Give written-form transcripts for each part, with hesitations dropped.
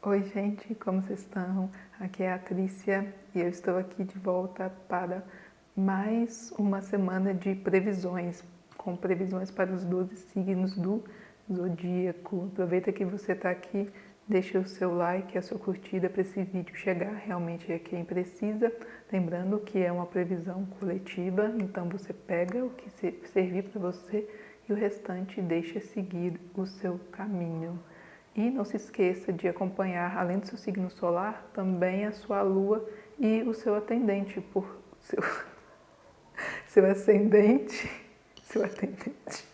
Oi, gente, como vocês estão? Aqui é a Trícia e eu estou aqui de volta para mais uma semana de previsões, com previsões para os 12 signos do zodíaco. Aproveita que você está aqui, deixa o seu like, a sua curtida para esse vídeo chegar realmente a quem precisa. Lembrando que é uma previsão coletiva, então você pega o que servir para você e o restante deixa seguir o seu caminho. E não se esqueça de acompanhar, além do seu signo solar, também a sua lua e o seu atendente, seu ascendente, seu atendente.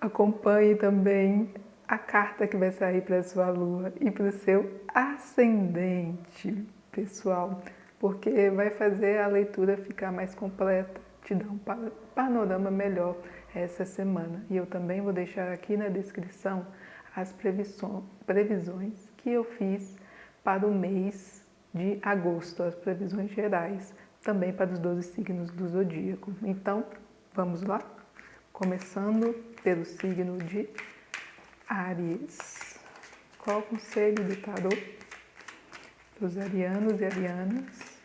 Acompanhe também a carta que vai sair para a sua lua e para o seu ascendente, pessoal, porque vai fazer a leitura ficar mais completa, te dar um panorama melhor essa semana. E eu também vou deixar aqui na descrição as previsões que eu fiz para o mês de agosto, as previsões gerais, também para os 12 signos do zodíaco. Então, vamos lá? Começando pelo signo de Áries. Qual o conselho do tarô para os arianos e arianas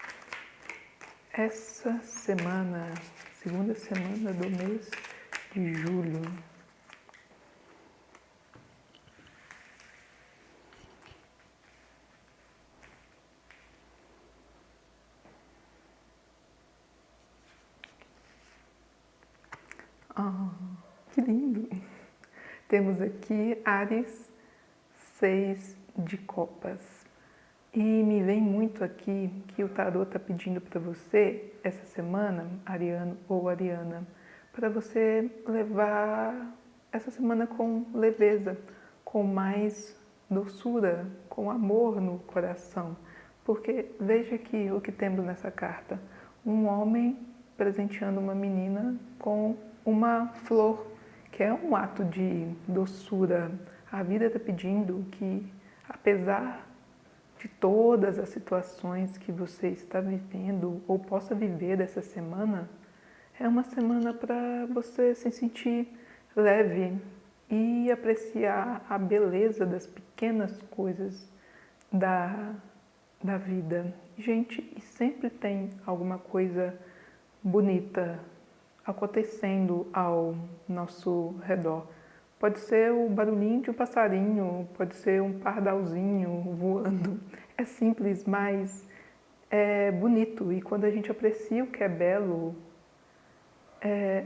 essa semana, segunda semana do mês de julho? Que lindo! Temos aqui Áries, 6 de copas. E me vem muito aqui que o tarô está pedindo para você, essa semana, ariano ou ariana, para você levar essa semana com leveza, com mais doçura, com amor no coração. Porque veja aqui o que temos nessa carta. Um homem presenteando uma menina com uma flor, que é um ato de doçura. A vida está pedindo que, apesar de todas as situações que você está vivendo ou possa viver dessa semana, é uma semana para você se sentir leve e apreciar a beleza das pequenas coisas da vida. Gente, e sempre tem alguma coisa bonita acontecendo ao nosso redor. Pode ser o barulhinho de um passarinho, pode ser um pardalzinho voando. É simples, mas é bonito. E quando a gente aprecia o que é belo,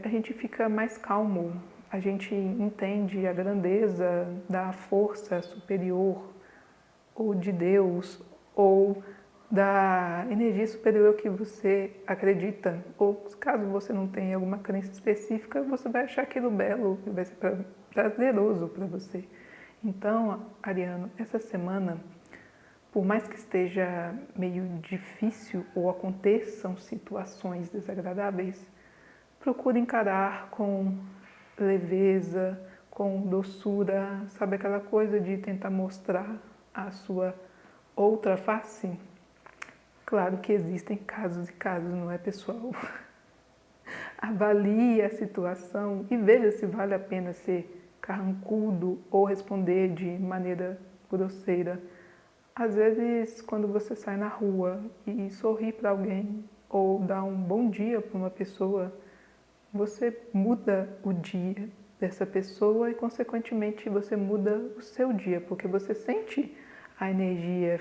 a gente fica mais calmo. A gente entende a grandeza da força superior, ou de Deus, ou da energia superior que você acredita, ou caso você não tenha alguma crença específica, você vai achar aquilo belo e vai ser prazeroso para você. Então, Ariano, essa semana, por mais que esteja meio difícil ou aconteçam situações desagradáveis, procure encarar com leveza, com doçura, sabe aquela coisa de tentar mostrar a sua outra face? Claro que existem casos e casos, não é, pessoal? Avalie a situação e veja se vale a pena ser carrancudo ou responder de maneira grosseira. Às vezes, quando você sai na rua e sorri para alguém ou dá um bom dia para uma pessoa, você muda o dia dessa pessoa e, consequentemente, você muda o seu dia, porque você sente a energia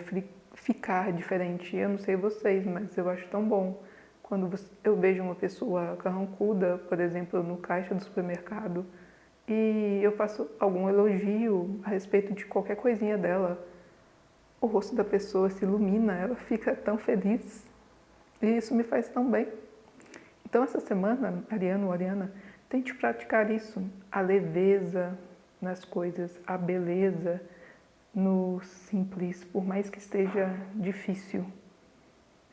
ficar diferente. Eu não sei vocês, mas eu acho tão bom quando eu vejo uma pessoa carrancuda, por exemplo, no caixa do supermercado, e eu faço algum elogio a respeito de qualquer coisinha dela. O rosto da pessoa se ilumina, ela fica tão feliz. E isso me faz tão bem. Então, essa semana, Ariano ou Ariana, tente praticar isso, a leveza nas coisas, a beleza no simples, por mais que esteja difícil.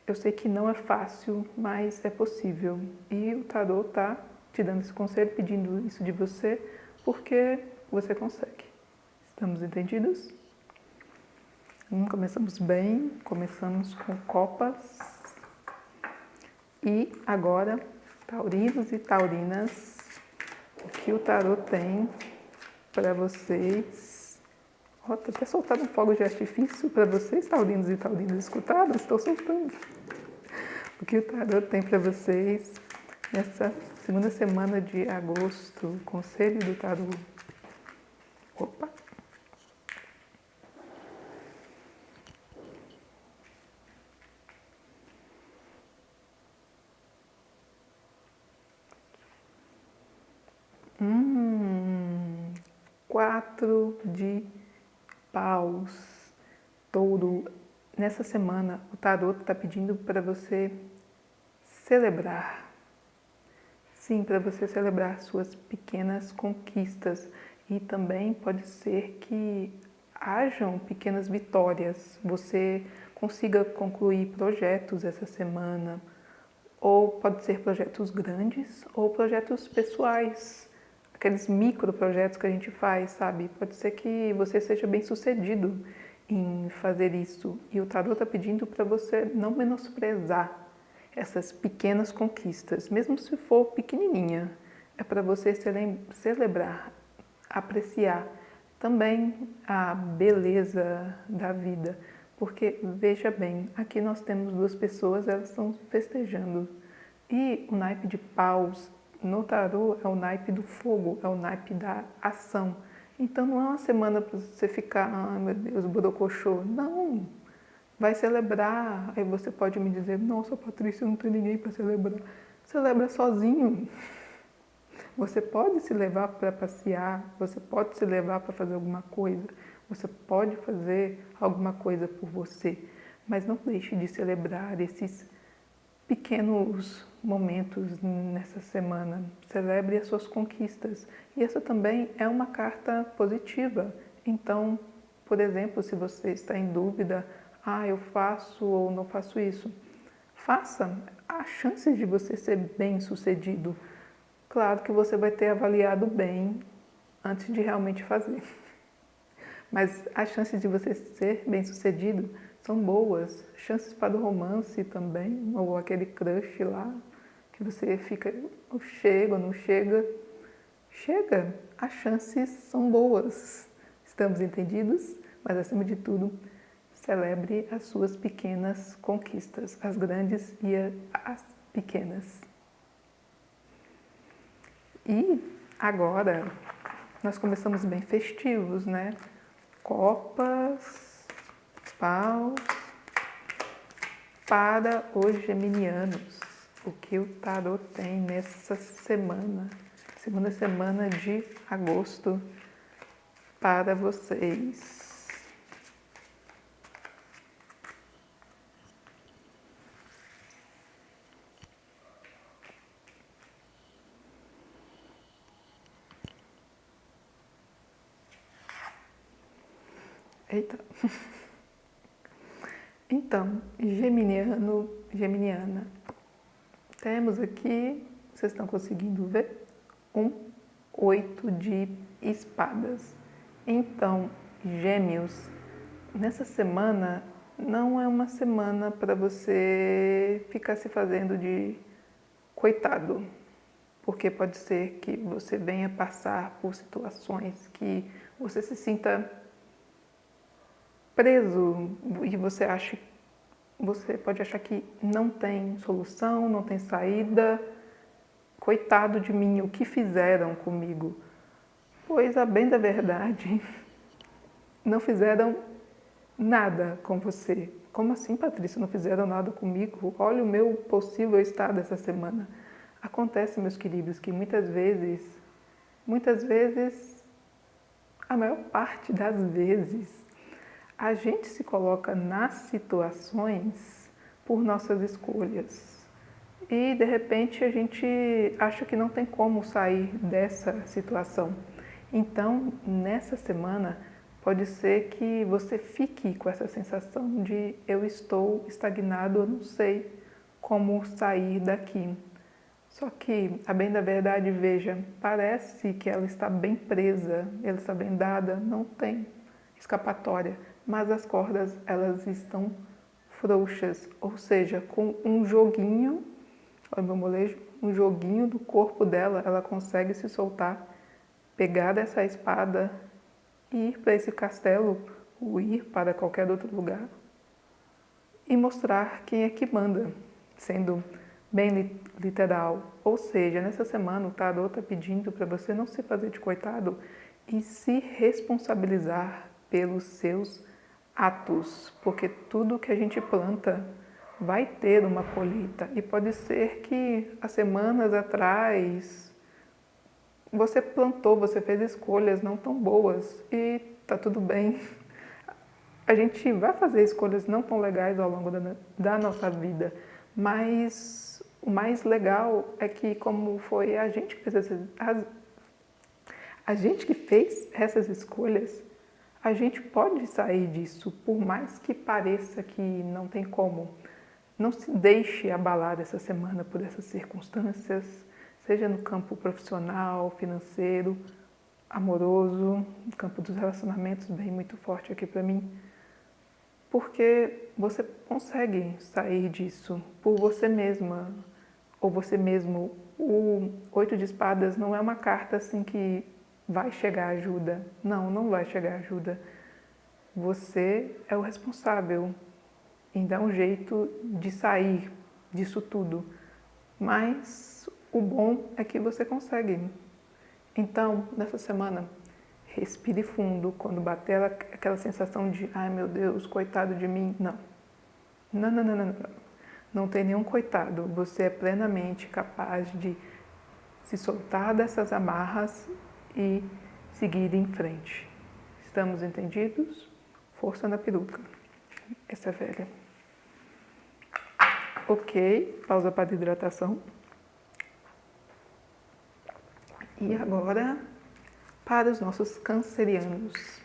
Eu sei que não é fácil, mas é possível. E o tarô está te dando esse conselho, pedindo isso de você, porque você consegue. Estamos entendidos? Começamos bem, começamos com copas. E agora, taurinos e taurinas, o que o tarô tem para vocês? Ó, tô até soltando um fogo de artifício para vocês, taurinos e taurinas escutados. Estou soltando. O que o tarô tem para vocês nessa segunda semana de agosto? Conselho do tarô. Opa! Quatro de paus. Touro. Nessa semana, o tarô está pedindo para você celebrar. Sim, para você celebrar suas pequenas conquistas. E também pode ser que hajam pequenas vitórias. Você consiga concluir projetos essa semana. Ou pode ser projetos grandes ou projetos pessoais. Aqueles microprojetos que a gente faz, sabe? Pode ser que você seja bem sucedido em fazer isso. E o tarô está pedindo para você não menosprezar essas pequenas conquistas, mesmo se for pequenininha. É para você celebrar, apreciar também a beleza da vida. Porque, veja bem, aqui nós temos duas pessoas, elas estão festejando. E o naipe de paus no tarô é o naipe do fogo, é o naipe da ação. Então não é uma semana para você ficar, ai meu Deus, borocochô. Não! Vai celebrar. Aí você pode me dizer, nossa, Patrícia, não tem ninguém para celebrar. Celebra sozinho. Você pode se levar para passear, você pode se levar para fazer alguma coisa, você pode fazer alguma coisa por você, mas não deixe de celebrar esses pequenos momentos nessa semana. Celebre as suas conquistas. E essa também é uma carta positiva. Então, por exemplo, se você está em dúvida, eu faço ou não faço isso, faça. Há chances de você ser bem-sucedido. Claro que você vai ter avaliado bem antes de realmente fazer. Mas as chances de você ser bem-sucedido são boas. Chances para o romance também, ou aquele crush lá, que você fica, ou chega ou não chega. Chega, as chances são boas. Estamos entendidos? Mas acima de tudo, celebre as suas pequenas conquistas, as grandes e as pequenas. E agora, nós começamos bem festivos, né? Copas, paus, para os geminianos. O que o tarô tem nessa semana, segunda semana de agosto, para vocês. Eita. Então, geminiano, geminiana. Temos aqui, vocês estão conseguindo ver? 8 de espadas. Então, gêmeos, nessa semana não é uma semana para você ficar se fazendo de coitado. Porque pode ser que você venha passar por situações que você se sinta preso e você pode achar que não tem solução, não tem saída. Coitado de mim, o que fizeram comigo? Pois, a bem da verdade, não fizeram nada com você. Como assim, Patrícia, não fizeram nada comigo? Olha o meu possível estado essa semana. Acontece, meus queridos, que muitas vezes, a maior parte das vezes, a gente se coloca nas situações por nossas escolhas. E de repente a gente acha que não tem como sair dessa situação. Então, nessa semana, pode ser que você fique com essa sensação de eu estou estagnado, eu não sei como sair daqui. Só que, a bem da verdade, veja, parece que ela está bem presa, ela está bem dada, não tem escapatória, mas as cordas elas estão frouxas, ou seja, com um joguinho, olha o meu molejo, um joguinho do corpo dela, ela consegue se soltar, pegar dessa espada ir para esse castelo ou ir para qualquer outro lugar e mostrar quem é que manda, sendo bem literal. Ou seja, nessa semana o tarô está pedindo para você não se fazer de coitado e se responsabilizar pelos seus atos, porque tudo que a gente planta vai ter uma colheita e pode ser que há semanas atrás você plantou, você fez escolhas não tão boas e tá tudo bem. A gente vai fazer escolhas não tão legais ao longo da nossa vida, mas o mais legal é que como foi a gente que fez essas escolhas, a gente pode sair disso, por mais que pareça que não tem como. Não se deixe abalar essa semana por essas circunstâncias, seja no campo profissional, financeiro, amoroso, no campo dos relacionamentos, bem muito forte aqui para mim. Porque você consegue sair disso por você mesma ou você mesmo. O 8 de espadas não é uma carta assim que vai chegar ajuda. Não, não vai chegar ajuda. Você é o responsável em dar um jeito de sair disso tudo. Mas o bom é que você consegue. Então, nessa semana, respire fundo. Quando bater aquela sensação de, ai meu Deus, coitado de mim. Não. Não, não, não, não, não. Não tem nenhum coitado. Você é plenamente capaz de se soltar dessas amarras e seguir em frente. Estamos entendidos? Força na peruca. Essa é velha. Ok, pausa para hidratação. E agora, para os nossos cancerianos,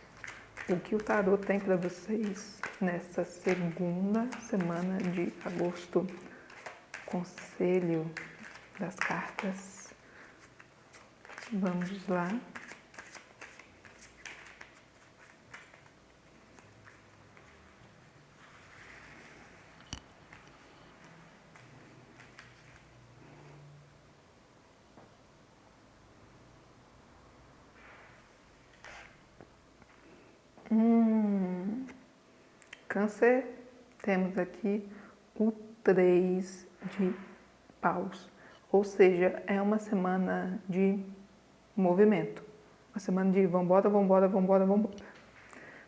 o que o tarô tem para vocês nessa segunda semana de agosto? Conselho das cartas. Vamos lá. Câncer, temos aqui o 3 de paus. Ou seja, é uma semana de movimento. Uma semana de vambora, vambora, vambora, vambora.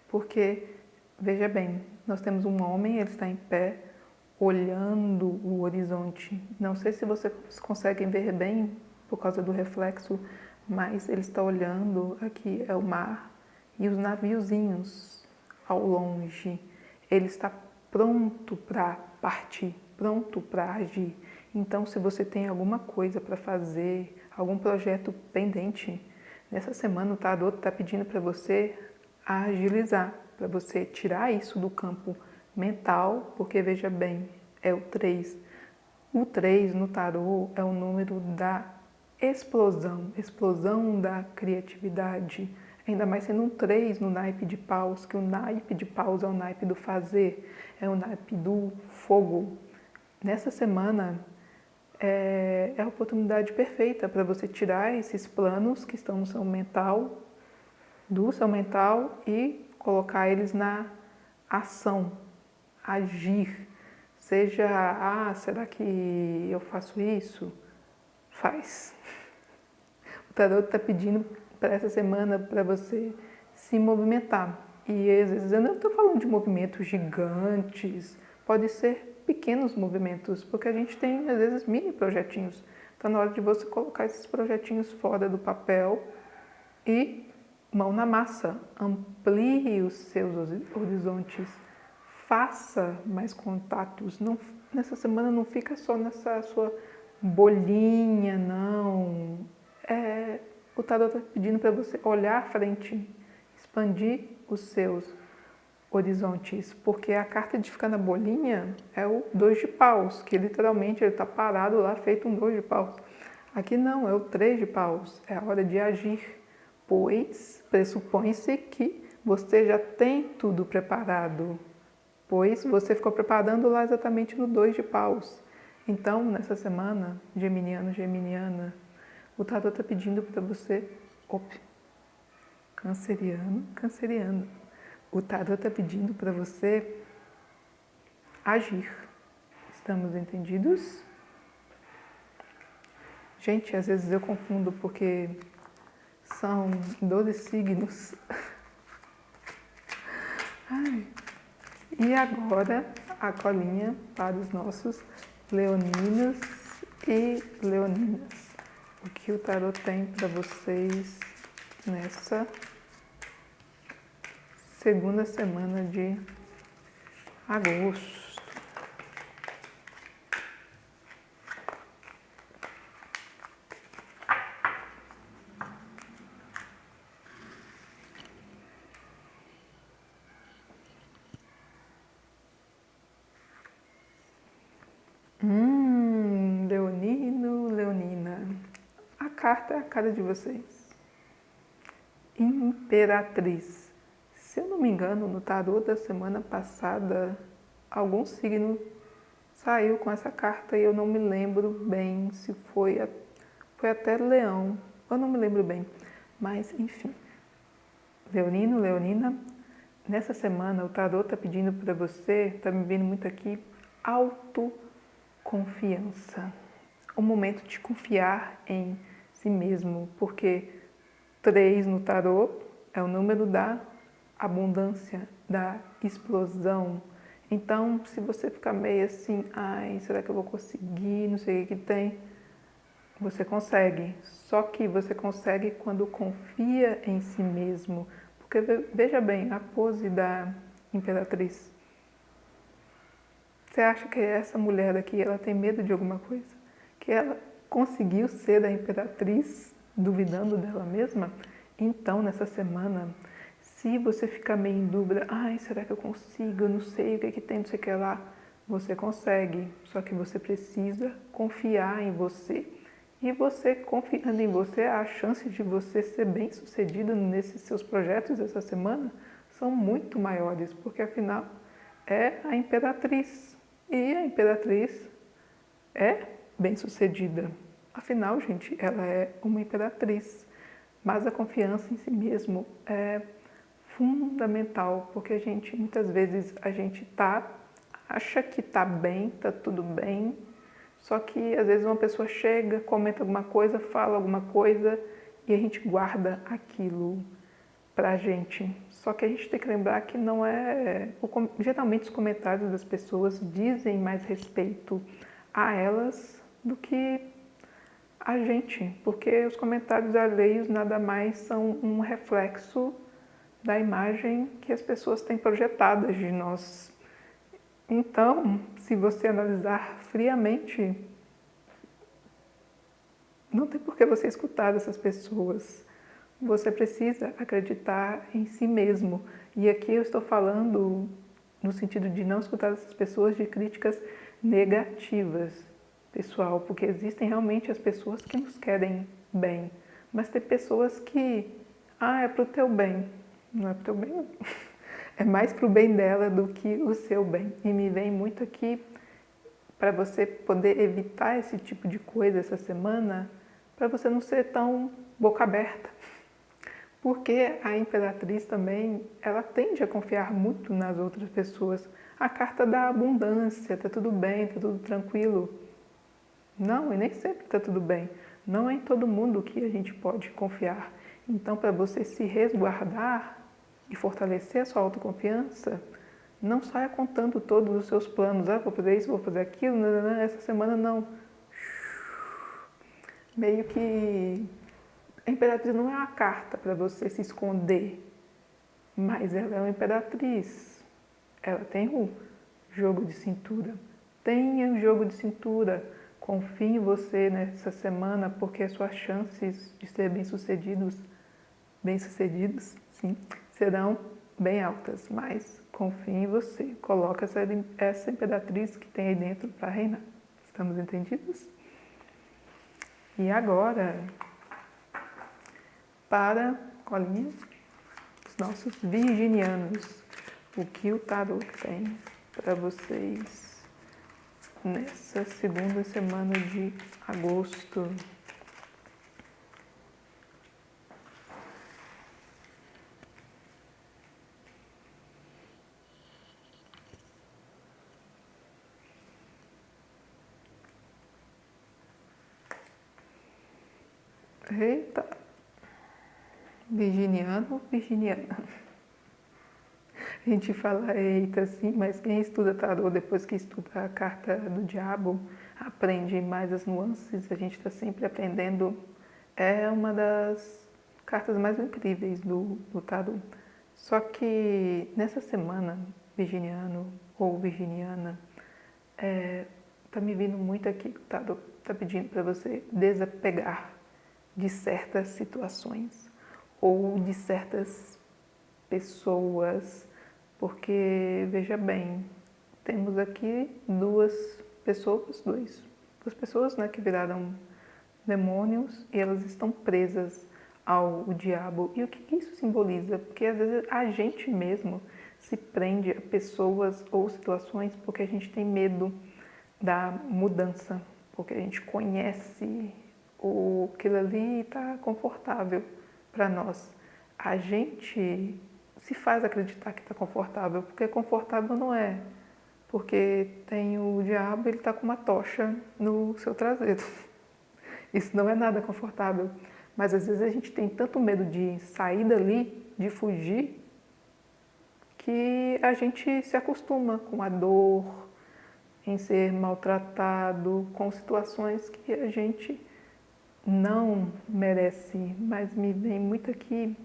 Porque, veja bem, nós temos um homem, ele está em pé, olhando o horizonte. Não sei se vocês conseguem ver bem por causa do reflexo, mas ele está olhando, aqui é o mar e os naviozinhos ao longe. Ele está pronto para partir, pronto para agir. Então, se você tem alguma coisa para fazer, algum projeto pendente, nessa semana o tarô está pedindo para você agilizar, para você tirar isso do campo mental, porque veja bem, é o 3. O 3 no tarô é o número da explosão, explosão da criatividade. Ainda mais sendo um 3 no naipe de paus, que o naipe de paus é o naipe do fazer, é o naipe do fogo. Nessa semana é a oportunidade perfeita para você tirar esses planos que estão no seu mental, do seu mental, e colocar eles na ação, agir. Seja, será que eu faço isso? Faz. O tarot está pedindo para essa semana para você se movimentar. E às vezes eu não estou falando de movimentos gigantes, pode ser pequenos movimentos, porque a gente tem às vezes mini projetinhos. Está na hora de você colocar esses projetinhos fora do papel e mão na massa. Amplie os seus horizontes, faça mais contatos. Não, nessa semana não fica só nessa sua bolinha, não. O tarot está pedindo para você olhar à frente, expandir os seus horizontes, porque a carta de ficar na bolinha é o 2 de paus, que literalmente ele está parado lá, feito um 2 de paus. Aqui não, é o 3 de paus, é a hora de agir, pois pressupõe-se que você já tem tudo preparado, pois você ficou preparando lá exatamente no 2 de paus. Então, nessa semana, geminiano, geminiana, o tarot está pedindo para você canceriano, canceriana. O tarot está pedindo para você agir. Estamos entendidos? Gente, às vezes eu confundo porque são 12 signos. Ai. E agora a colinha para os nossos leoninos e leoninas. O que o tarot tem para vocês nessa segunda semana de agosto? Leonino, leonina. A carta é a cara de vocês. Imperatriz. Se eu não me engano, no tarô da semana passada, algum signo saiu com essa carta e eu não me lembro bem se foi até Leão. Eu não me lembro bem. Mas, enfim. Leonino, leonina. Nessa semana, o tarô está pedindo para você, está me vendo muito aqui, autoconfiança. O momento de confiar em si mesmo, porque 3 no tarô é o número da abundância, da explosão. Então, se você ficar meio assim, ai, será que eu vou conseguir, não sei o que tem, você consegue. Só que você consegue quando confia em si mesmo. Porque veja bem, a pose da imperatriz. Você acha que essa mulher daqui, ela tem medo de alguma coisa? Que ela conseguiu ser a imperatriz duvidando dela mesma? Então, nessa semana, se você ficar meio em dúvida, ai, será que eu consigo? Eu não sei o que tem, não sei o que lá. Você consegue, só que você precisa confiar em você. E você confiando em você, a chance de você ser bem sucedido nesses seus projetos essa semana são muito maiores, porque afinal é a imperatriz. E a imperatriz é bem sucedida. Afinal, gente, ela é uma imperatriz. Mas a confiança em si mesmo é fundamental, porque muitas vezes a gente acha que tá bem, tá tudo bem, só que às vezes uma pessoa chega, comenta alguma coisa, fala alguma coisa e a gente guarda aquilo pra gente. Só que a gente tem que lembrar que não é... Geralmente os comentários das pessoas dizem mais respeito a elas do que a gente, porque os comentários alheios nada mais são um reflexo da imagem que as pessoas têm projetadas de nós. Então, se você analisar friamente, não tem por que você escutar essas pessoas. Você precisa acreditar em si mesmo. E aqui eu estou falando no sentido de não escutar essas pessoas de críticas negativas, pessoal, porque existem realmente as pessoas que nos querem bem, mas tem pessoas que, é pro teu bem. Não é pro teu bem, não. É mais pro bem dela do que o seu bem. E me vem muito aqui para você poder evitar esse tipo de coisa essa semana, para você não ser tão boca aberta. Porque a imperatriz também, ela tende a confiar muito nas outras pessoas. A carta da abundância, tá tudo bem, tá tudo tranquilo. Não, e nem sempre tá tudo bem. Não é em todo mundo que a gente pode confiar. Então, para você se resguardar e fortalecer a sua autoconfiança, não saia contando todos os seus planos. Vou fazer isso, vou fazer aquilo, essa semana não. Meio que a imperatriz não é uma carta para você se esconder, mas ela é uma imperatriz. Ela tem o jogo de cintura. Tenha o jogo de cintura. Confie em você nessa semana, porque as suas chances de ser bem-sucedidos, sim, serão bem altas. Mas confie em você. Coloca essa imperatriz que tem aí dentro para reinar. Estamos entendidos? E agora, para, colinha, os nossos virginianos, o que o tarot tem para vocês nessa segunda semana de agosto. Eita, virginiano, virginiana. A gente fala eita assim, mas quem estuda tarô, depois que estuda a carta do diabo, aprende mais as nuances, a gente está sempre aprendendo. É uma das cartas mais incríveis do tarô. Só que nessa semana, virginiano ou virginiana, tá me vindo muito aqui, o tarô tá pedindo para você desapegar de certas situações ou de certas pessoas, porque veja bem, temos aqui duas pessoas, né, que viraram demônios e elas estão presas ao diabo. E o que isso simboliza? Porque às vezes a gente mesmo se prende a pessoas ou situações porque a gente tem medo da mudança, porque a gente conhece aquilo ali está confortável para nós. A gente se faz acreditar que está confortável, porque confortável não é. Porque tem o diabo, ele está com uma tocha no seu traseiro. Isso não é nada confortável. Mas às vezes a gente tem tanto medo de sair dali, de fugir, que a gente se acostuma com a dor, em ser maltratado, com situações que a gente não merece. Mas me vem muito aqui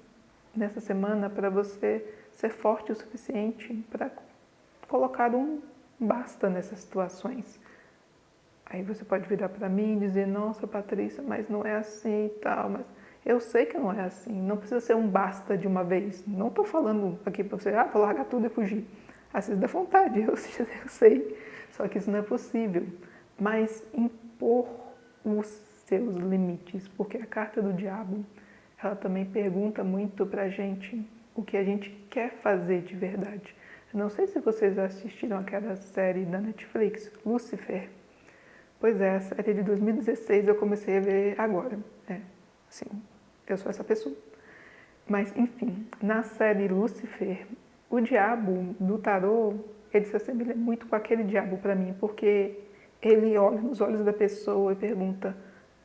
nessa semana para você ser forte o suficiente para colocar um basta nessas situações. Aí você pode virar para mim e dizer, nossa Patrícia, mas não é assim e tal, mas eu sei que não é assim, não precisa ser um basta de uma vez. Não estou falando aqui para você, vou largar tudo e fugir. Às vezes dá vontade, eu sei, só que isso não é possível. Mas impor os seus limites, porque a carta do diabo, ela também pergunta muito pra gente o que a gente quer fazer de verdade. Eu não sei se vocês já assistiram aquela série da Netflix, Lucifer. Pois é, a série de 2016 eu comecei a ver agora. Assim, eu sou essa pessoa. Mas, enfim, na série Lucifer, o diabo do tarô, ele se assemelha muito com aquele diabo para mim, porque ele olha nos olhos da pessoa e pergunta: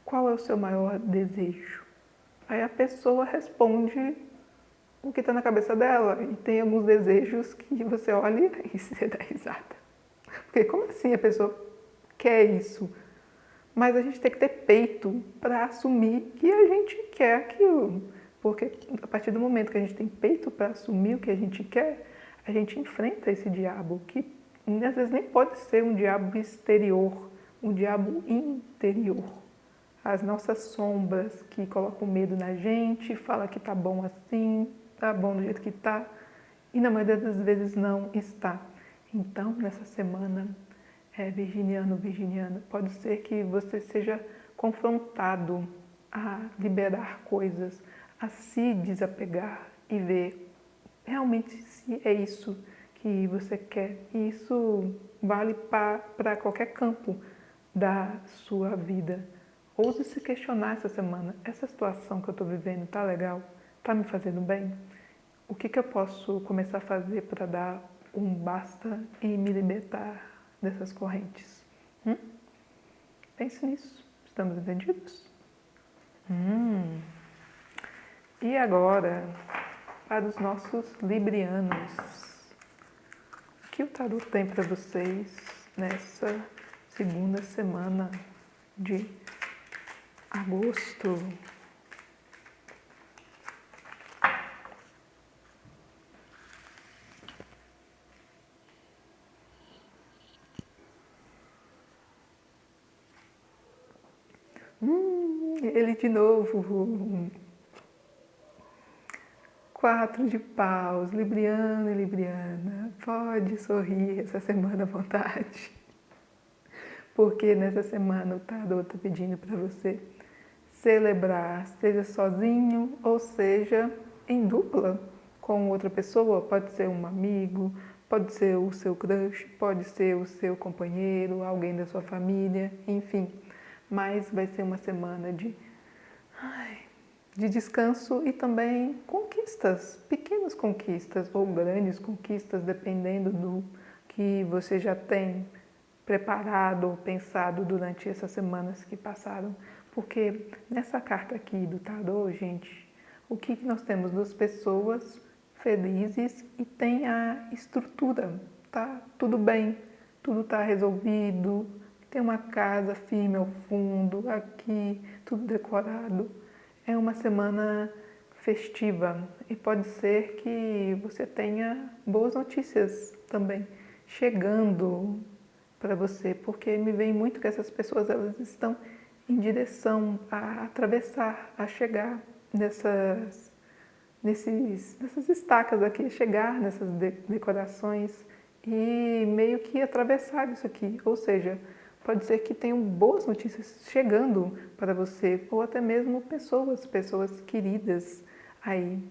qual é o seu maior desejo? Aí a pessoa responde o que está na cabeça dela. E tem alguns desejos que você olha e você dá risada. Porque como assim a pessoa quer isso? Mas a gente tem que ter peito para assumir que a gente quer aquilo. Porque a partir do momento que a gente tem peito para assumir o que a gente quer, a gente enfrenta esse diabo, que às vezes nem pode ser um diabo exterior, um diabo interior. As nossas sombras que colocam medo na gente, fala que tá bom assim, tá bom do jeito que tá, e na maioria das vezes não está. Então, nessa semana, virginiano, virginiana, pode ser que você seja confrontado a liberar coisas, a se desapegar e ver realmente se é isso que você quer. E isso vale para qualquer campo da sua vida. Ouse se questionar essa semana. Essa situação que eu estou vivendo tá legal? Tá me fazendo bem? O que eu posso começar a fazer para dar um basta e me libertar dessas correntes? Pense nisso. Estamos entendidos? E agora, para os nossos librianos, o que o tarot tem para vocês nessa segunda semana de agosto? Ele de novo. 4 de paus, libriano e libriana. Pode sorrir essa semana à vontade. Porque nessa semana o tarot está pedindo para você celebrar, seja sozinho ou seja em dupla com outra pessoa. Pode ser um amigo, pode ser o seu crush, pode ser o seu companheiro, alguém da sua família, enfim. Mas vai ser uma semana de descanso e também conquistas, pequenas conquistas ou grandes conquistas, dependendo do que você já tem preparado ou pensado durante essas semanas que passaram. Porque nessa carta aqui do tarô, gente, o que nós temos? Duas pessoas felizes e tem a estrutura, tá tudo bem, tudo tá resolvido, tem uma casa firme ao fundo, aqui, tudo decorado. É uma semana festiva e pode ser que você tenha boas notícias também chegando para você, porque me vem muito que essas pessoas elas estão em direção a atravessar, a chegar nessas estacas aqui, chegar nessas decorações e meio que atravessar isso aqui. Ou seja, pode ser que tenham boas notícias chegando para você, ou até mesmo pessoas queridas aí,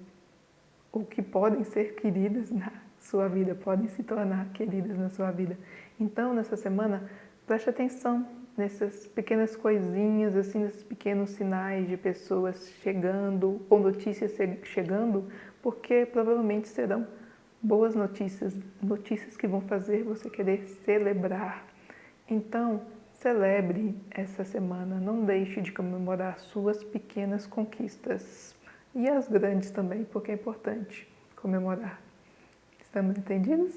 ou que podem ser queridas na sua vida, podem se tornar queridas na sua vida. Então, nessa semana, preste atenção nessas pequenas coisinhas, assim, nesses pequenos sinais de pessoas chegando ou notícias chegando, porque provavelmente serão boas notícias, notícias que vão fazer você querer celebrar. Então, celebre essa semana, não deixe de comemorar suas pequenas conquistas e as grandes também, porque é importante comemorar. Estamos entendidos?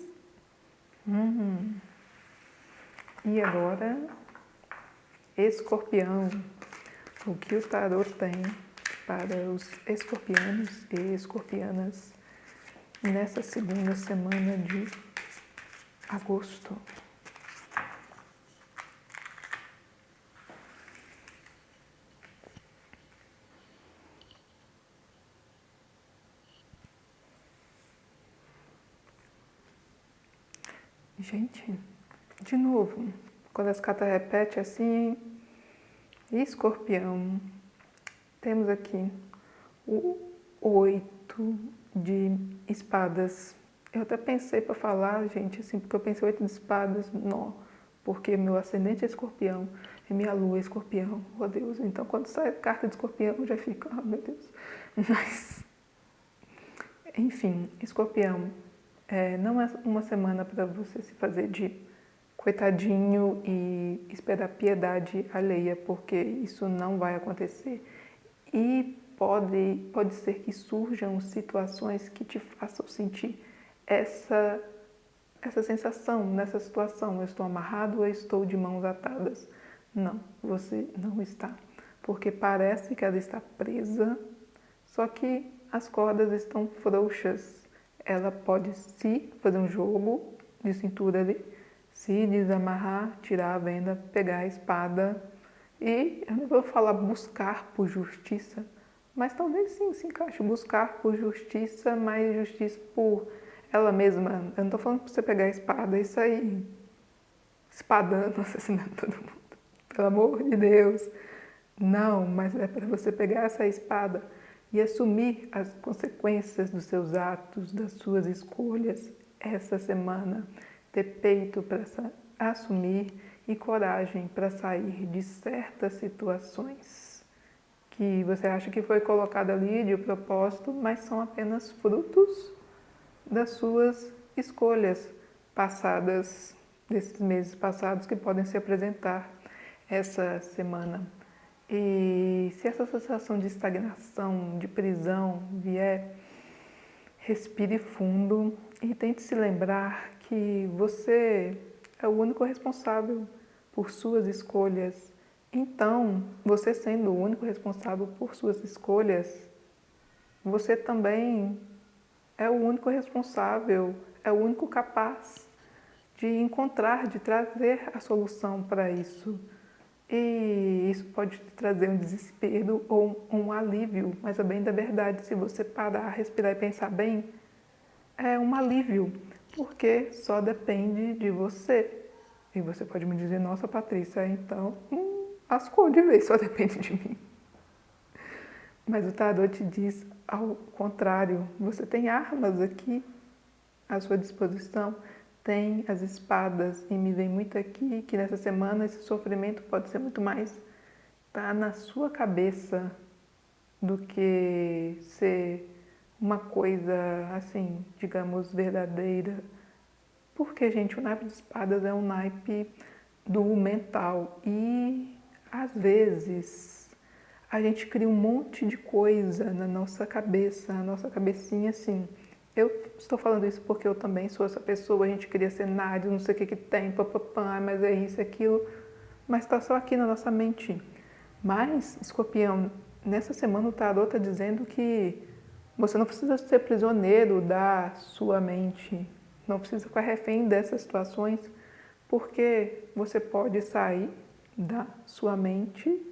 E agora, Escorpião. O que o tarô tem para os escorpianos e escorpianas nessa segunda semana de agosto? Gente, de novo, quando as cartas repetem assim, Escorpião, temos aqui o 8 de espadas. Eu até pensei para falar, gente, assim, porque eu pensei 8 de espadas, não, porque meu ascendente é escorpião e minha lua é escorpião, oh Deus. Então quando sai a carta de escorpião eu já fico, oh meu Deus. Mas, enfim, escorpião, não é uma semana para você se fazer de coitadinho e esperar piedade alheia, porque isso não vai acontecer. E pode ser que surjam situações que te façam sentir essa sensação nessa situação. Eu estou amarrado ou estou de mãos atadas? Não, você não está. Porque parece que ela está presa, só que as cordas estão frouxas. Ela pode se fazer um jogo de cintura ali, se desamarrar, tirar a venda, pegar a espada e, eu não vou falar buscar por justiça, mas talvez sim se encaixe, buscar por justiça, mas justiça por ela mesma. Eu não estou falando para você pegar a espada e sair espadando, assassinando todo mundo. Pelo amor de Deus. Não, mas é para você pegar essa espada e assumir as consequências dos seus atos, das suas escolhas essa semana. Ter peito para assumir e coragem para sair de certas situações que você acha que foi colocado ali de propósito, mas são apenas frutos das suas escolhas passadas, desses meses passados que podem se apresentar essa semana. E se essa sensação de estagnação, de prisão vier, respire fundo e tente se lembrar que você é o único responsável por suas escolhas. Então, você sendo o único responsável por suas escolhas, você também é o único responsável, é o único capaz de encontrar, de trazer a solução para isso. E isso pode te trazer um desespero ou um alívio, mas a bem da verdade, se você parar, respirar e pensar bem, é um alívio, porque só depende de você. E você pode me dizer, nossa Patrícia, então lascou de vez, só depende de mim. Mas o tarô te diz ao contrário, você tem armas aqui à sua disposição, tem as espadas e me vem muito aqui que nessa semana esse sofrimento pode ser muito mais tá na sua cabeça do que ser uma coisa assim, digamos, verdadeira. Porque, gente, o naipe de espadas é um naipe do mental e às vezes a gente cria um monte de coisa na nossa cabeça, na nossa cabecinha assim. Eu estou falando isso porque eu também sou essa pessoa, a gente cria cenários, não sei o que tem, papapá, mas é isso, é aquilo, mas está só aqui na nossa mente. Mas, Escorpião, nessa semana o tarô está dizendo que você não precisa ser prisioneiro da sua mente, não precisa ficar refém dessas situações, porque você pode sair da sua mente,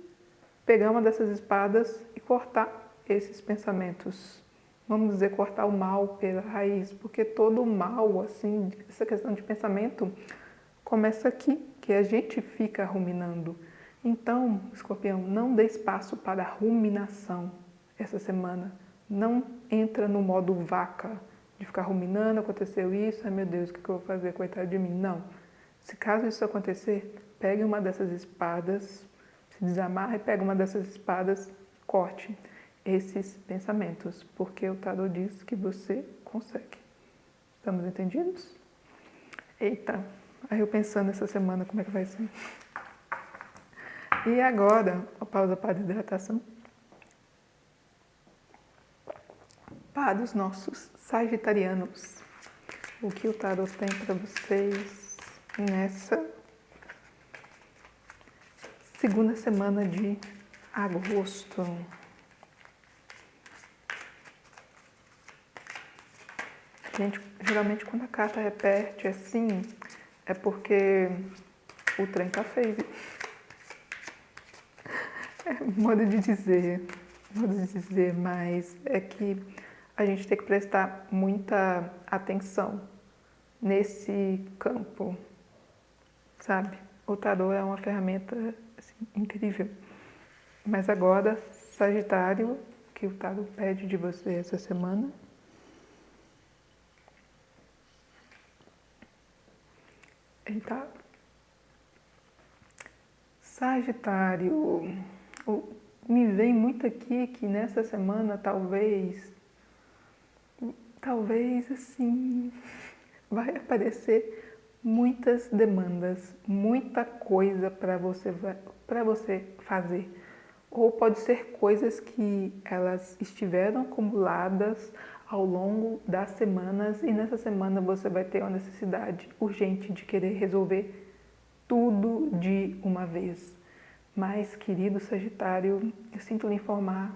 pegar uma dessas espadas e cortar esses pensamentos. Vamos dizer, cortar o mal pela raiz, porque todo o mal, assim, essa questão de pensamento, começa aqui, que a gente fica ruminando. Então, Escorpião, não dê espaço para ruminação essa semana. Não entra no modo vaca, de ficar ruminando, aconteceu isso, ai meu Deus, o que eu vou fazer, coitado de mim. Não. Se caso isso acontecer, pegue uma dessas espadas, se desamarre, pega uma dessas espadas, corte esses pensamentos, porque o tarô diz que você consegue. Estamos entendidos? Eita, aí eu pensando essa semana como é que vai ser. E agora, a pausa para a hidratação. Para os nossos sagitarianos, o que o tarô tem para vocês nessa segunda semana de agosto. Gente, geralmente quando a carta repete assim, é porque o trem tá feio. É modo de dizer, mas é que a gente tem que prestar muita atenção nesse campo, sabe? O tarô é uma ferramenta assim, incrível. Mas agora, Sagitário, que o tarô pede de você essa semana. Então, Sagitário, me vem muito aqui que nessa semana talvez assim, vai aparecer muitas demandas, muita coisa para você fazer. Ou pode ser coisas que elas estiveram acumuladas ao longo das semanas e nessa semana você vai ter uma necessidade urgente de querer resolver tudo de uma vez. Mas, querido Sagitário, eu sinto lhe informar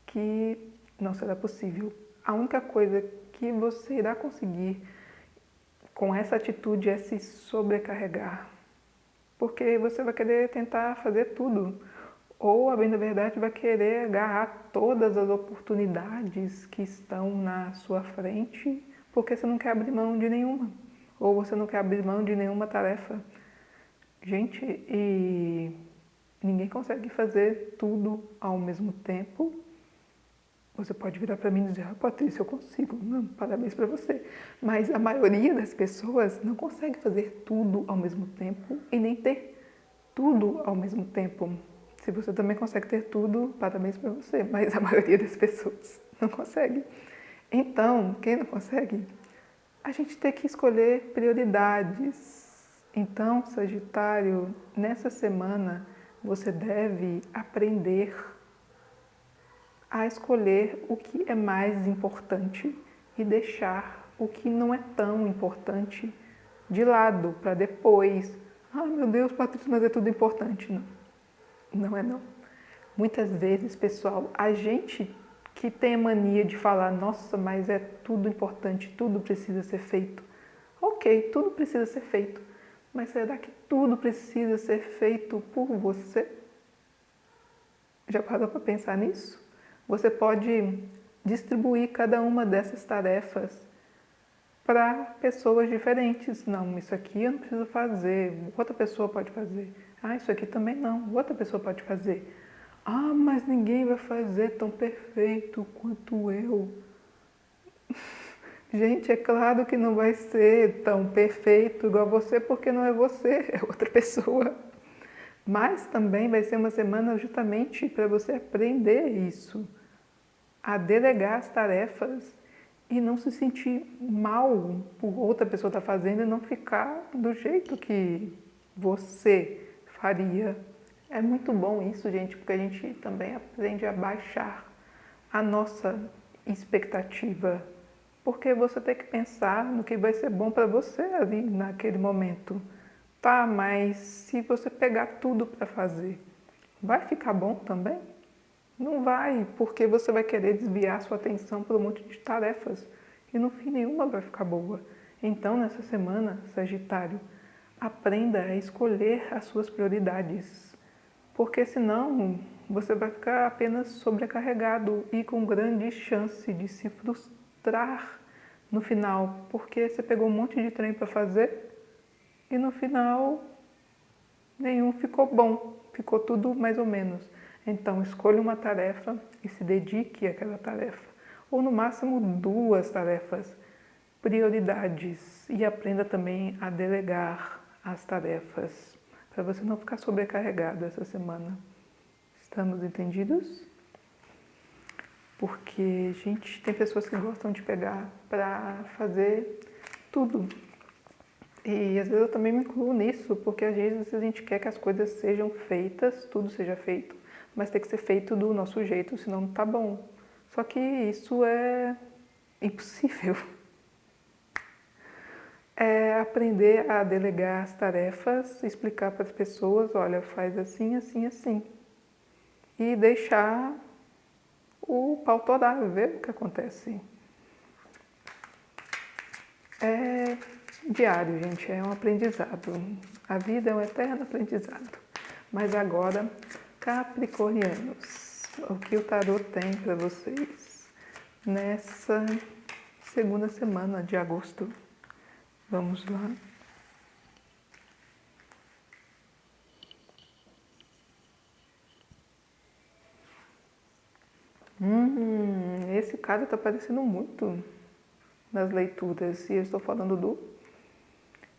que não será possível. A única coisa que você irá conseguir com essa atitude é se sobrecarregar. Porque você vai querer tentar fazer tudo. Ou, a bem da verdade, vai querer agarrar todas as oportunidades que estão na sua frente, porque você não quer abrir mão de nenhuma. Ou você não quer abrir mão de nenhuma tarefa. Gente, e ninguém consegue fazer tudo ao mesmo tempo. Você pode virar para mim e dizer, ah, Patrícia, eu consigo. Não, parabéns para você. Mas a maioria das pessoas não consegue fazer tudo ao mesmo tempo e nem ter tudo ao mesmo tempo. Se você também consegue ter tudo, parabéns para você. Mas a maioria das pessoas não consegue. Então, quem não consegue, a gente tem que escolher prioridades. Então, Sagitário, nessa semana você deve aprender a escolher o que é mais importante e deixar o que não é tão importante de lado para depois. Ah, meu Deus, Patrícia, mas é tudo importante. Não, não é não. Muitas vezes, pessoal, a gente que tem a mania de falar, nossa, mas é tudo importante, tudo precisa ser feito. Ok, tudo precisa ser feito. Mas será que tudo precisa ser feito por você? Já parou para pensar nisso? Você pode distribuir cada uma dessas tarefas para pessoas diferentes. Não, isso aqui eu não preciso fazer, outra pessoa pode fazer. Ah, isso aqui também não, outra pessoa pode fazer. Ah, mas ninguém vai fazer tão perfeito quanto eu. Gente, é claro que não vai ser tão perfeito igual você, porque não é você, é outra pessoa. Mas também vai ser uma semana justamente para você aprender isso, a delegar as tarefas e não se sentir mal por outra pessoa estar fazendo e não ficar do jeito que você faria. É muito bom isso, gente, porque a gente também aprende a baixar a nossa expectativa. Porque você tem que pensar no que vai ser bom para você ali naquele momento. Tá, mas se você pegar tudo para fazer, vai ficar bom também? Não vai, porque você vai querer desviar sua atenção para um monte de tarefas e no fim nenhuma vai ficar boa. Então, nessa semana, Sagitário, aprenda a escolher as suas prioridades, porque senão você vai ficar apenas sobrecarregado e com grande chance de se frustrar no final, porque você pegou um monte de trem para fazer e no final nenhum ficou bom, ficou tudo mais ou menos. Então, escolha uma tarefa e se dedique àquela tarefa. Ou no máximo 2 tarefas, prioridades. E aprenda também a delegar as tarefas, para você não ficar sobrecarregado essa semana. Estamos entendidos? Porque, gente, tem pessoas que gostam de pegar para fazer tudo. E às vezes eu também me incluo nisso, porque às vezes a gente quer que as coisas sejam feitas, tudo seja feito, mas tem que ser feito do nosso jeito, senão não tá bom. Só que isso é impossível. É aprender a delegar as tarefas, explicar para as pessoas, olha, faz assim, assim, assim. E deixar o pau torar, ver o que acontece. É diário, gente, é um aprendizado. A vida é um eterno aprendizado. Mas agora, Capricornianos, o que o tarot tem para vocês nessa segunda semana de agosto? Vamos lá. Esse cara está aparecendo muito nas leituras e eu estou falando do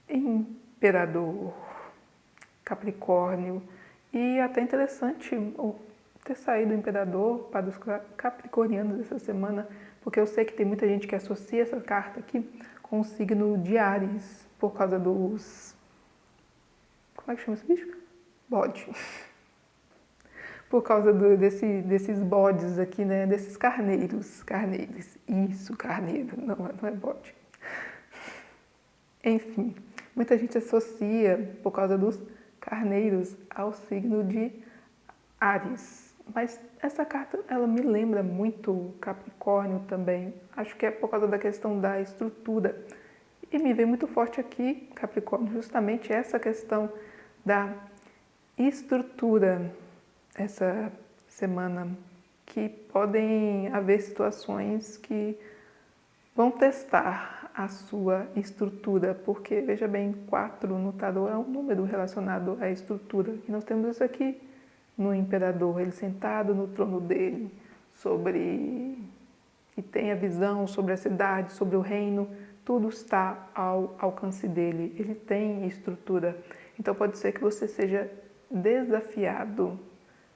Imperador, Capricórnio. E até interessante ter saído o Imperador para os capricornianos essa semana, porque eu sei que tem muita gente que associa essa carta aqui com o signo de Áries, por causa dos... Como é que chama esse bicho? Bode. Por causa desses bodes aqui, né? Desses carneiros. Carneiros. Isso, carneiro. Não é bode. Enfim, muita gente associa, por causa dos carneiros, ao signo de Áries. Mas essa carta, ela me lembra muito Capricórnio também. Acho que é por causa da questão da estrutura. E me vem muito forte aqui, Capricórnio, justamente essa questão da estrutura essa semana, que podem haver situações que vão testar a sua estrutura, porque, veja bem, 4 no tarot é um número relacionado à estrutura. E nós temos isso aqui no Imperador, ele sentado no trono dele, e tem a visão sobre a cidade, sobre o reino, tudo está ao alcance dele, ele tem estrutura. Então pode ser que você seja desafiado,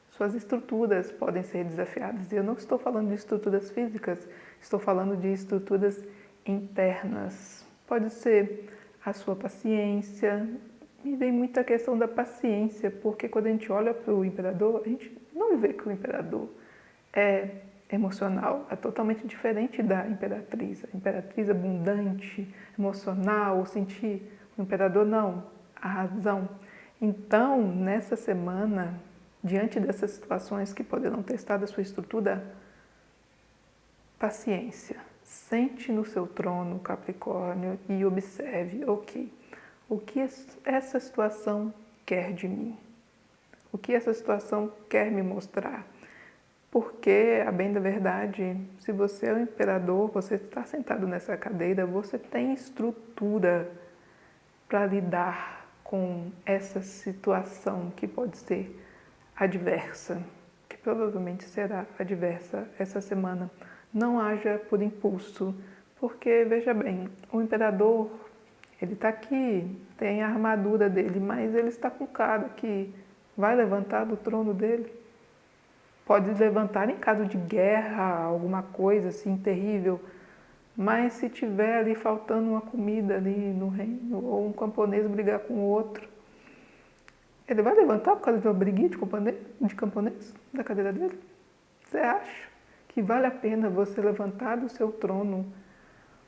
suas estruturas podem ser desafiadas. E eu não estou falando de estruturas físicas, estou falando de estruturas internas. Pode ser a sua paciência. Me vem muita questão da paciência, porque quando a gente olha para o imperador, a gente não vê que o imperador é emocional, é totalmente diferente da imperatriz. A imperatriz abundante, emocional, sentir. O imperador não, a razão. Então, nessa semana, diante dessas situações que poderão testar a sua estrutura, paciência. Sente no seu trono, Capricórnio, e observe, ok, o que essa situação quer de mim? O que essa situação quer me mostrar? Porque, a bem da verdade, se você é o imperador, você está sentado nessa cadeira, você tem estrutura para lidar com essa situação que pode ser adversa, que provavelmente será adversa essa semana. Não haja por impulso, porque, veja bem, o imperador, ele está aqui, tem a armadura dele, mas ele está com cara que vai levantar do trono dele. Pode levantar em caso de guerra, alguma coisa assim terrível, mas se tiver ali faltando uma comida ali no reino, ou um camponês brigar com o outro, Ele vai levantar por causa de uma briguinha de camponês da cadeira dele? Você acha que vale a pena você levantar do seu trono,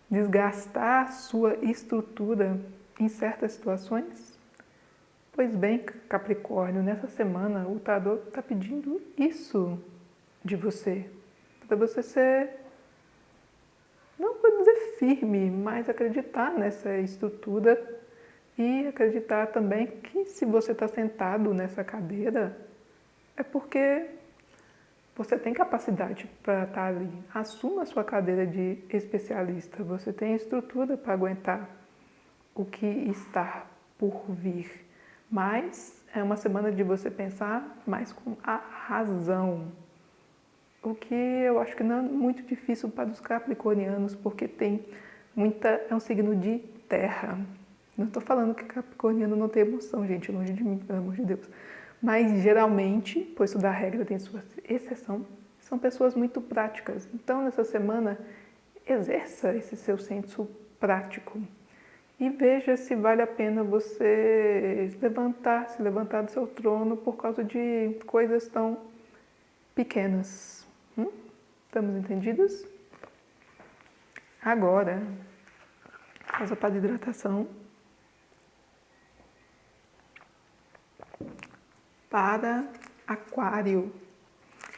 desgastar a sua estrutura em certas situações? Pois bem, Capricórnio, nessa semana o tarô está pedindo isso de você. Para você ser, não vou dizer firme, mas acreditar nessa estrutura e acreditar também que se você está sentado nessa cadeira é porque você tem capacidade para estar ali. Assuma a sua cadeira de especialista. Você tem estrutura para aguentar o que está por vir. Mas é uma semana de você pensar mais com a razão. O que eu acho que não é muito difícil para os capricornianos, porque é um signo de terra. Não estou falando que capricorniano não tem emoção, gente, longe de mim, pelo amor de Deus. Mas geralmente, pois toda regra tem sua exceção, são pessoas muito práticas. Então, nessa semana, exerça esse seu senso prático e veja se vale a pena você se levantar do seu trono por causa de coisas tão pequenas. Estamos entendidos? Agora, pausa para hidratação. Para Aquário.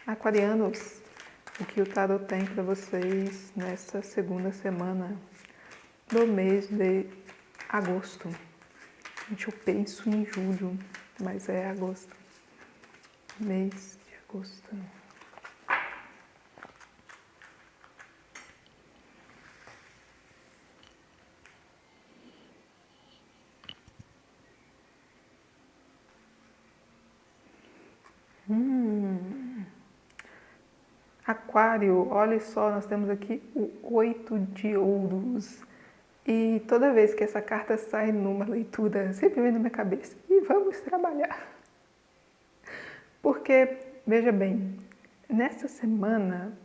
Aquarianos, o que o tarot tem para vocês nessa segunda semana do mês de agosto. Gente, eu penso em julho, mas é agosto. Mês de agosto. Aquário, olha só, nós temos aqui o 8 de ouros. E toda vez que essa carta sai numa leitura, sempre vem na minha cabeça, e vamos trabalhar. Porque, veja bem, nessa semana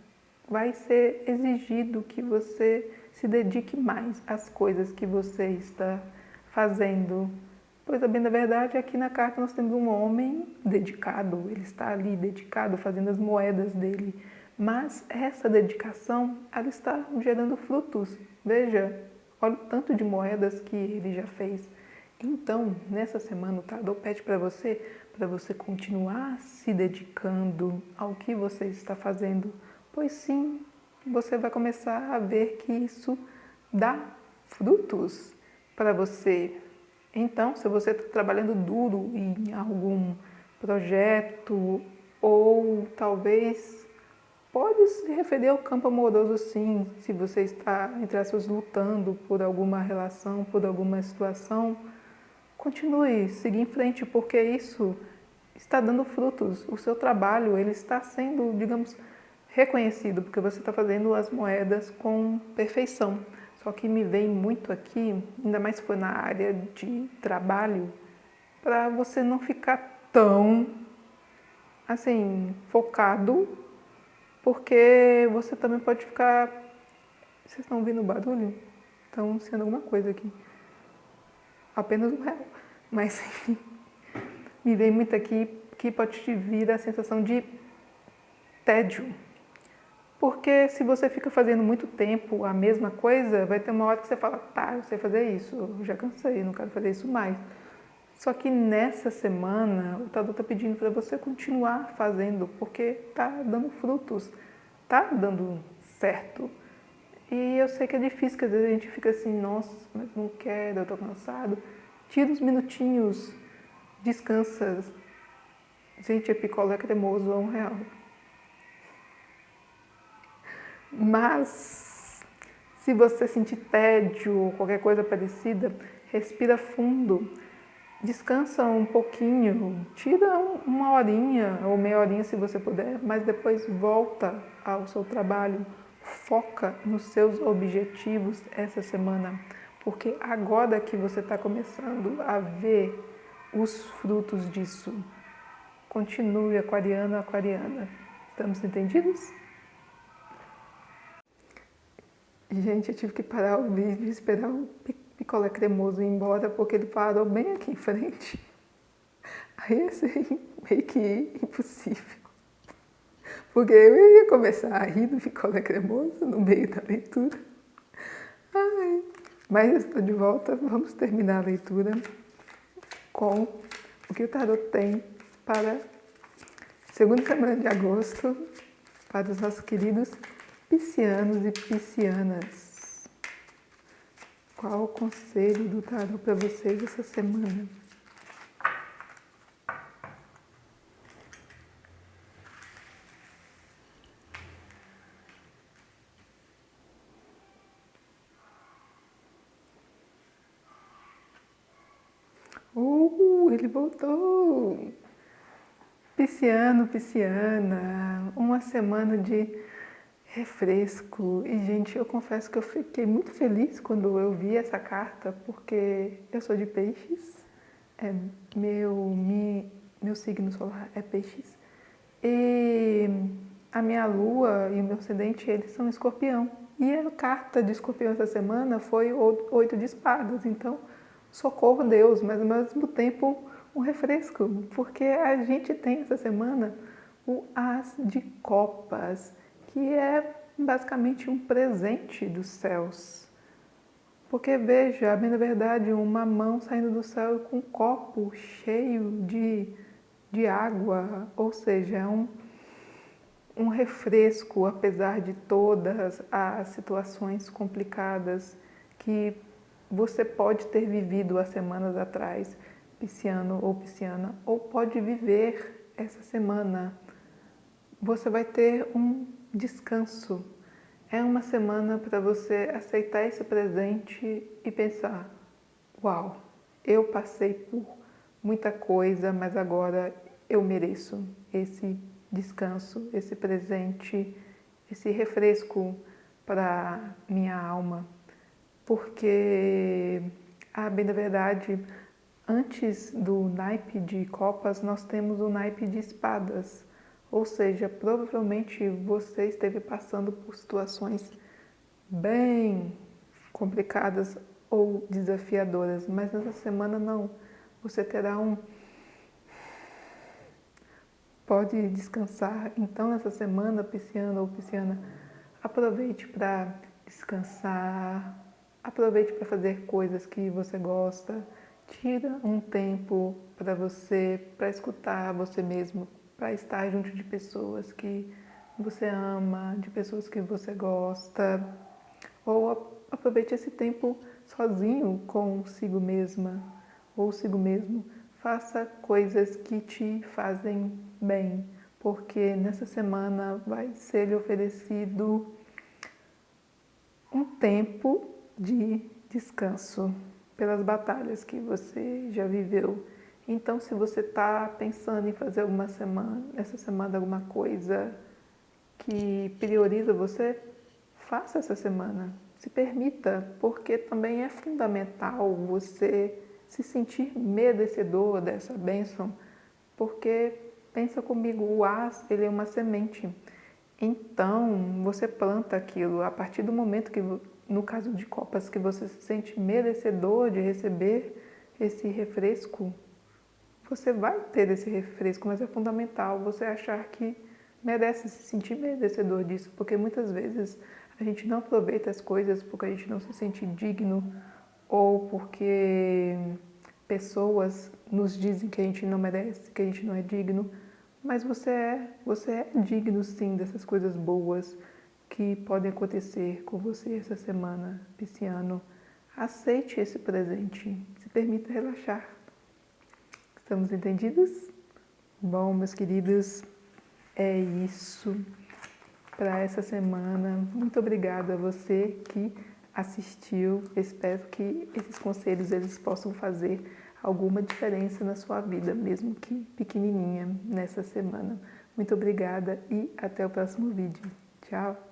vai ser exigido que você se dedique mais às coisas que você está fazendo. Pois a bem da verdade, aqui na carta nós temos um homem dedicado, ele está ali dedicado, fazendo as moedas dele. Mas essa dedicação, ela está gerando frutos. Veja, olha o tanto de moedas que ele já fez. Então, nessa semana, o tarô pede para você continuar se dedicando ao que você está fazendo. Pois sim, você vai começar a ver que isso dá frutos para você. Então, se você está trabalhando duro em algum projeto ou talvez pode se referir ao campo amoroso, sim, se você está, entre aspas, lutando por alguma relação, por alguma situação, continue, siga em frente, porque isso está dando frutos. O seu trabalho, ele está sendo, digamos, reconhecido, porque você está fazendo as moedas com perfeição. Só que me vem muito aqui, ainda mais se for na área de trabalho, para você não ficar tão, assim, focado, porque você também pode ficar... Vocês estão ouvindo o barulho? Estão sendo alguma coisa aqui. Apenas um real. Mas, enfim, me vem muito aqui que pode te vir a sensação de tédio. Porque se você fica fazendo muito tempo a mesma coisa, vai ter uma hora que você fala, tá, eu sei fazer isso, eu já cansei, não quero fazer isso mais. Só que nessa semana, o tarô está pedindo para você continuar fazendo, porque está dando frutos, está dando certo. E eu sei que é difícil, que às vezes a gente fica assim, nossa, mas não quero, eu estou cansado. Tira uns minutinhos, descansa. Gente, é picolé cremoso a R$1. Mas, se você sentir tédio ou qualquer coisa parecida, respira fundo, descansa um pouquinho, tira uma horinha ou meia horinha se você puder, mas depois volta ao seu trabalho, foca nos seus objetivos essa semana, porque agora que você está começando a ver os frutos disso. Continue, aquariano, aquariana. Estamos entendidos? Gente, eu tive que parar o vídeo e esperar o picolé cremoso ir embora, porque ele parou bem aqui em frente. Aí ia ser meio que impossível. Porque eu ia começar a rir do picolé cremoso no meio da leitura. Ai. Mas eu estou de volta, vamos terminar a leitura com o que o tarot tem para a segunda semana de agosto, para os nossos queridos piscianos e piscianas. Qual o conselho do tarot para vocês essa semana? Ele voltou! Pisciano, pisciana, uma semana de refresco. E, gente, eu confesso que eu fiquei muito feliz quando eu vi essa carta, porque eu sou de peixes, meu signo solar é peixes, e a minha lua e o meu ascendente, eles são escorpião. E a carta de escorpião essa semana foi o 8 de espadas, então socorro Deus, mas ao mesmo tempo um refresco, porque a gente tem essa semana o As de Copas, que é basicamente um presente dos céus. Porque veja, bem na verdade, uma mão saindo do céu com um copo cheio de água, ou seja, é um refresco, apesar de todas as situações complicadas que você pode ter vivido há semanas atrás, pisciano ou pisciana, ou pode viver essa semana. Você vai ter um descanso. É uma semana para você aceitar esse presente e pensar: uau, eu passei por muita coisa, mas agora eu mereço esse descanso, esse presente, esse refresco para minha alma. Porque, bem da verdade, antes do naipe de copas, nós temos o naipe de espadas. Ou seja, provavelmente você esteve passando por situações bem complicadas ou desafiadoras, mas nessa semana não. Você terá pode descansar. Então, nessa semana, pisciano ou pisciana, aproveite para descansar, aproveite para fazer coisas que você gosta, tira um tempo para você, para escutar você mesmo, para estar junto de pessoas que você ama, de pessoas que você gosta, ou aproveite esse tempo sozinho consigo mesma ou consigo mesmo. Faça coisas que te fazem bem, porque nessa semana vai ser lhe oferecido um tempo de descanso pelas batalhas que você já viveu. Então, se você está pensando em fazer essa semana alguma coisa que prioriza você, faça essa semana. Se permita, porque também é fundamental você se sentir merecedor dessa bênção, porque pensa comigo, o as, ele é uma semente. Então, você planta aquilo a partir do momento que, no caso de copas, que você se sente merecedor de receber esse refresco, você vai ter esse refresco, mas é fundamental você achar que merece se sentir merecedor disso, porque muitas vezes a gente não aproveita as coisas porque a gente não se sente digno ou porque pessoas nos dizem que a gente não merece, que a gente não é digno, mas você é digno sim dessas coisas boas que podem acontecer com você essa semana, pisciano. Aceite esse presente, se permita relaxar. Estamos entendidos? Bom, meus queridos, é isso para essa semana. Muito obrigada a você que assistiu. Espero que esses conselhos eles possam fazer alguma diferença na sua vida, mesmo que pequenininha, nessa semana. Muito obrigada e até o próximo vídeo. Tchau!